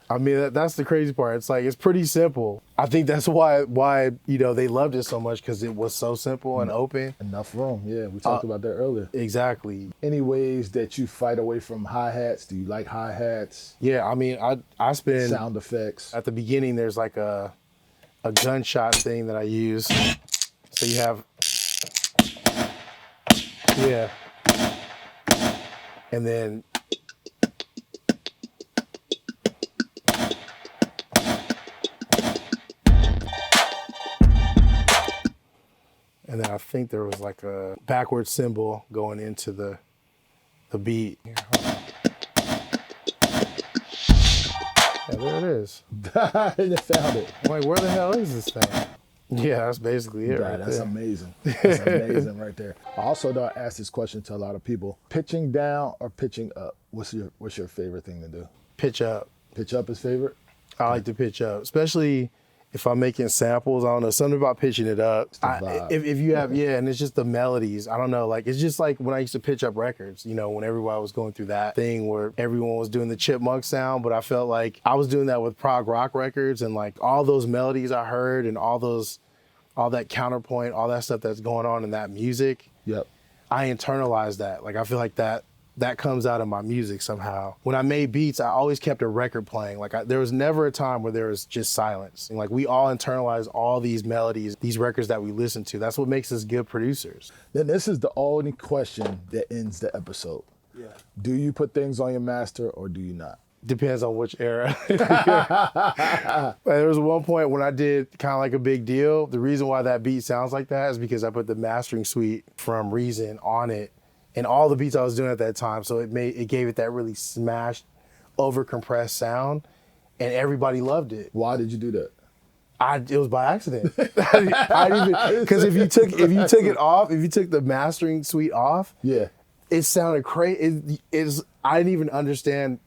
S2: I mean, that's the crazy part. It's like, it's pretty simple. I think that's why you know, they loved it so much, because it was so simple and open.
S4: Enough room. Yeah, we talked about that earlier.
S2: Exactly.
S4: Any ways that you fight away from hi-hats? Do you like hi-hats?
S2: Yeah, I mean, I spend
S4: sound effects.
S2: At the beginning, there's like a gunshot thing that I use. So you have, yeah. And then And then I think there was like a backward cymbal going into the beat. Yeah, there it is.
S4: You found it.
S2: I'm like, where the hell is this thing? Yeah, that's basically it. Right
S4: That's
S2: there.
S4: amazing. That's amazing right there. I also don't ask this question to a lot of people. Pitching down or pitching up? What's your favorite thing to do?
S2: Pitch up.
S4: Pitch up is favorite?
S2: I like to pitch up, especially if I'm making samples. I don't know, something about pitching it up. If you have, and it's just the melodies. I don't know, like it's just like when I used to pitch up records, you know, when everybody was going through that thing where everyone was doing the chipmunk sound, but I felt like I was doing that with prog rock records, and like all those melodies I heard and all that counterpoint, all that stuff that's going on in that music.
S4: Yep.
S2: I internalized that. Like I feel like that comes out of my music somehow. When I made beats, I always kept a record playing. Like there was never a time where there was just silence. And like we all internalize all these melodies, these records that we listen to. That's what makes us good producers.
S4: Then this is the only question that ends the episode.
S2: Yeah.
S4: Do you put things on your master or do you not?
S2: Depends on which era. There was one point when I did kind of like a big deal. The reason why that beat sounds like that is because I put the mastering suite from Reason on it and all the beats I was doing at that time. So it gave it that really smashed, over compressed sound, and everybody loved it.
S4: Why did you do that?
S2: It was by accident. Because if you took it off, if you took the mastering suite off,
S4: Yeah.
S2: it sounded crazy. I didn't even understand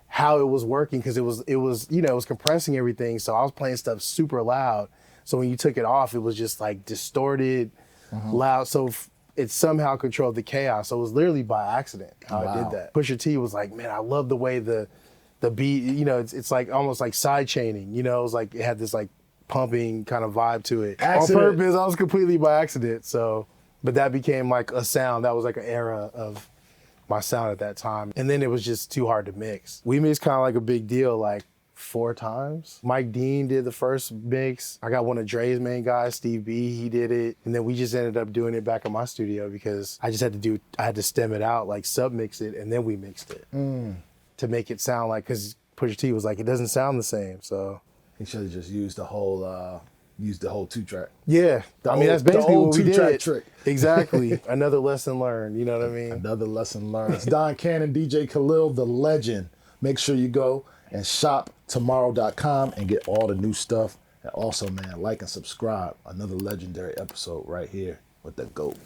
S2: how it was working because it was compressing everything. So I was playing stuff super loud. So when you took it off, it was just like distorted, loud. So it somehow controlled the chaos. So it was literally by accident how I did that. Pusha T was like, man, I love the way the beat, it's like almost like side chaining, it was like, it had this like pumping kind of vibe to it.
S4: Accident.
S2: On purpose, I was completely by accident. So, but that became like a sound. That was like an era of my sound at that time. And then it was just too hard to mix. We mixed kind of like a big deal, like 4 times. Mike Dean did the first mix. I got one of Dre's main guys, Steve B, he did it. And then we just ended up doing it back in my studio because I had to stem it out, like sub-mix it, and then we mixed it to make it sound like, because Pusha T was like, it doesn't sound the same, so.
S4: He should have just used the whole 2-track.
S2: Yeah, that's basically what we did.
S4: Trick.
S2: Exactly. Another lesson learned, you know what I mean?
S4: Another lesson learned. It's Don Cannon, DJ Khalil, the legend. Make sure you go and shop TmrO.com and get all the new stuff. And also, man, like and subscribe. Another legendary episode right here with the GOAT.